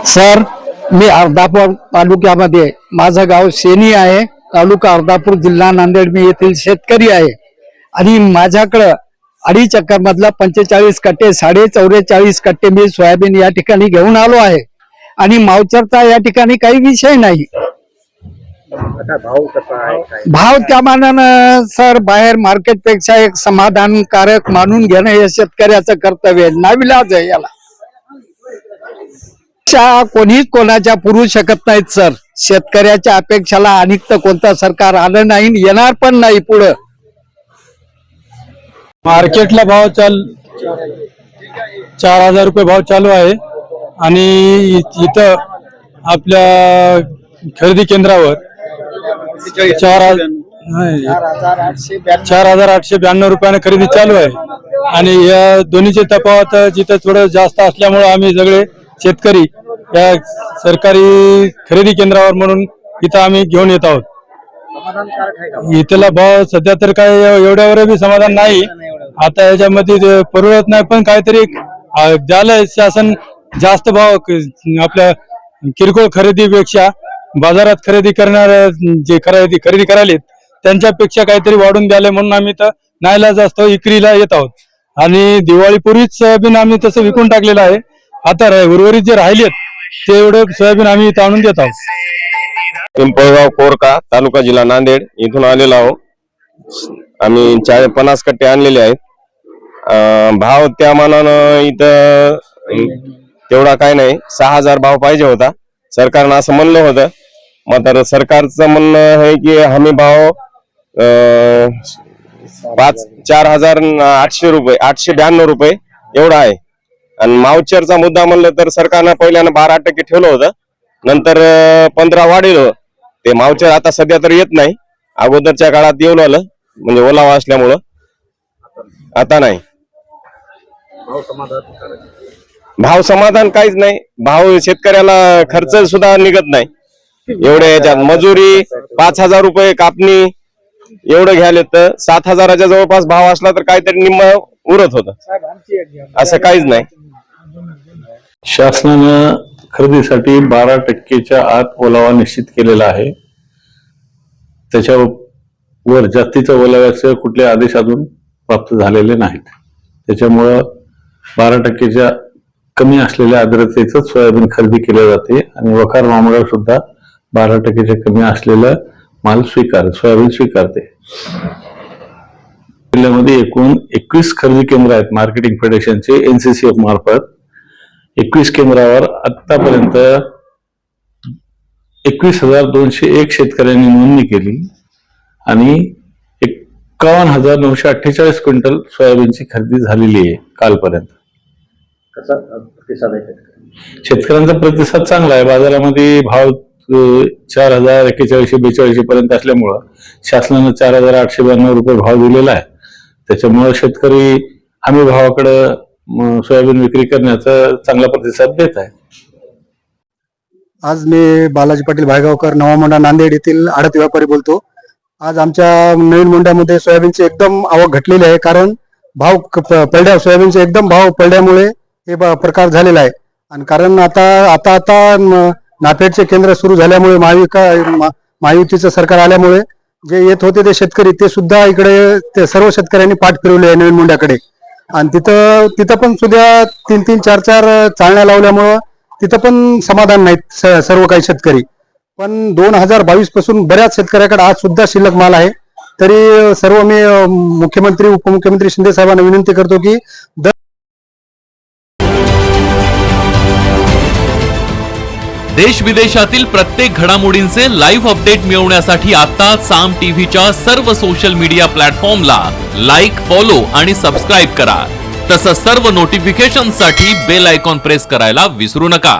Sir, मी अर्धापूर तालुक्यामध्ये माझं गाव शेनी आहे, तालुका अर्धापूर, जिल्हा नांदेड. मी येथील शेतकरी आहे आणि माझ्याकडं 2.5 एकर मधला 45 कट्टे 44.5 कट्टे मी सोयाबीन या ठिकाणी घेऊन आलो आहे आणि मावचरचा या ठिकाणी काही विषय नाही. भाव त्या मानानं सर बाहेर मार्केटपेक्षा एक समाधानकारक मानून घेणं हे शेतकऱ्याचं कर्तव्य आहे. नाविलाज आहे याला. कोणीच कोणाच्या पुरू शकत नाहीत सर. शेतकऱ्याच्या अपेक्षाला अनेक तर कोणतं सरकार आलं नाही, येणार पण नाही पुढं. मार्केटला भाव 4,000 रुपये भाव चालू आहे आणि इथं आपल्या खरेदी केंद्रावर 4,892 रुपयाने खरेदी चालू आहे. आणि या दोन्हीचे तफावत जिथं थोडं जास्त असल्यामुळे आम्ही सगळे शेतकरी या सरकारी खरेदी केंद्रावर म्हणून इथं आम्ही घेऊन येत आहोत. इथला भाव सध्या तर काय एवढ्यावर बी समाधान नाही. आता याच्यामध्ये परवडत नाही, पण काहीतरी द्यायला शासन जास्त भाव आपल्या किरकोळ खरेदीपेक्षा बाजारात खरेदी करणार जे खरेदी करायला त्यांच्यापेक्षा काहीतरी वाढून द्याले म्हणून आम्ही तर नाईलाज असतो विक्रीला येत आहोत. आणि दिवाळीपूर्वीच सोयाबीन आम्ही तसं विकून टाकलेलं आहे. आता उर्वरित जे राहिलेत ते एवढं सोयाबीन आम्ही इथं आणून देत आहोत. पिंपळगाव कोरका, तालुका, जिल्हा नांदेड इथून आलेलो आहोत. आम्ही 50 कट्टे आणलेले आहेत. भाव त्या मानानं इथं तेवढा काय नाही. 6,000 भाव पाहिजे होता. सरकारनं असं म्हणलं होतं. मात्र सरकारचं म्हणणं आहे की हमी भाव 4,800 रुपये 892 रुपये एवढा आहे. आणि माउचरचा मुद्दा म्हणलं तर सरकारनं पहिल्यानं 12% ठेवलं होतं, नंतर 15 वाढलं. ते माउचर आता सध्या तर येत नाही. अगोदरच्या काळात येऊन आलं, म्हणजे ओलावा असल्यामुळं. आता नाही भाव समाधान काहीच नाही. भाव शेतकऱ्याला खर्च सुद्धा निघत नाही. एवढ्या याच्यात मजुरी 5,000 रुपये कापणी एवढं घ्यायला तर 7,000च्या जवळपास भाव असला तर काहीतरी निम्म उरत होत. असं काहीच नाही. शासनानं खरेदीसाठी 12%च्या आत ओलावा निश्चित केलेला आहे. त्याच्यावर जास्तीच्या ओलाव्याचे कुठले आदेश अजून प्राप्त झालेले नाहीत. त्याच्यामुळं 12%च्या कमी असलेल्या आर्द्रतेचं सोयाबीन खरेदी केले जाते आणि वखार महामंडळ सुद्धा 12%च्या कमी असलेला माल सोयाबीन स्वीकारते. जिल्ह्यामध्ये एकूण 21 खरेदी केंद्र आहेत मार्केटिंग फेडरेशनचे NCCF मार्फत. 21 केंद्रावर आतापर्यंत 21,201 शेतकऱ्यांनी नोंदणी केली आणि 51,948 क्विंटल सोयाबीनची खरेदी झालेली आहे कालपर्यंत. शेतकऱ्यांचा प्रतिसाद चांगला आहे. बाजारामध्ये भाव 4,000, 41, 42 पर्यंत असल्यामुळं शासनानं 4,892 रुपये भाव दिलेला आहे. त्याच्यामुळे शेतकरी हमी भावाकडे सोयाबीन विक्री करण्याचा चांगला प्रतिसाद देत आहे. आज मी बालाजी पाटील भायगावकर, नवा मोंढा, नांदेड येथील आडत व्यापारी बोलतो. आज आमच्या नवीन मोंढ्यामध्ये सोयाबीनची एकदम आवक घटलेली आहे. कारण भाव पडल्या, सोयाबीनचे एकदम भाव पडल्यामुळे हे प्रकार झालेला आहे. आणि कारण आता नाफेडचे केंद्र सुरू झाल्यामुळे महायुतीचं सरकार आल्यामुळे जे येत होते ते शेतकरी ते सुद्धा इकडे ते सर्व शेतकऱ्यांनी पाठ फिरवले आहे नवीन मोंढ्याकडे. आणि तिथं पण सुद्धा 3-3, 4-4 चालण्या लावल्यामुळं तिथं पण समाधान नाहीत सर्व काही शेतकरी. पण 2022 पासून बऱ्याच शेतकऱ्याकडे आज सुद्धा शिल्लक माल आहे. तरी सर्व मी मुख्यमंत्री, उपमुख्यमंत्री शिंदे साहेबांना विनंती करतो की देश विदेशातील प्रत्येक घडामोडींचे लाईव्ह अपडेट मिळवण्यासाठी आता साम टीव्हीच्या सर्व सोशल मीडिया प्लॅटफॉर्मला लाईक, फॉलो आणि सबस्क्राईब करा. तसंच सर्व नोटिफिकेशनसाठी बेल आयकॉन प्रेस करायला विसरू नका.